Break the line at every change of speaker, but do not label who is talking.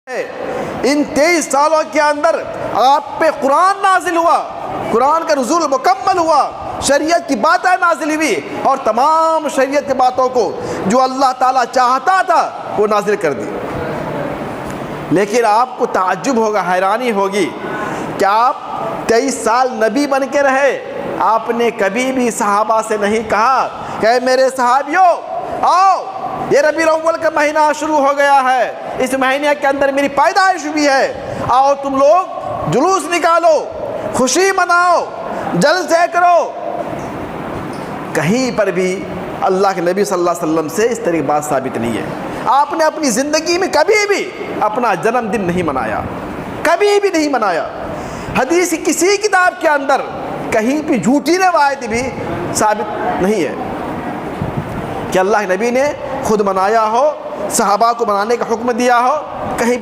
इन 23 सालों के अंदर आप पे कुरान नाजिल हुआ, कुरान का नुज़ूल मुकम्मल हुआ, शरीयत की बातें नाजिल हुई और तमाम शरीयत की बातों को जो अल्लाह ताला चाहता था वो नाजिल कर दी। लेकिन आपको ताज्जुब होगा, हैरानी होगी कि आप 23 साल नबी बन के रहे, आपने कभी भी सहाबा से नहीं कहा कि मेरे सहाबियों आओ, ये रबीउल अव्वल का महीना शुरू हो गया है, इस महीने के अंदर मेरी पैदाइश भी है, आओ तुम लोग जुलूस निकालो, खुशी मनाओ, जलसे करो। कहीं पर भी अल्लाह के नबी सल्लल्लाहु अलैहि वसल्लम से इस तरह की बात साबित नहीं है। आपने अपनी ज़िंदगी में कभी भी अपना जन्मदिन नहीं मनाया, कभी भी नहीं मनाया। हदीस की किसी किताब के अंदर कहीं भी झूठी रवायत भी साबित नहीं है कि अल्लाह के नबी ने खुद मनाया हो, सहाबा को मनाने का हुक्म दिया हो, कहीं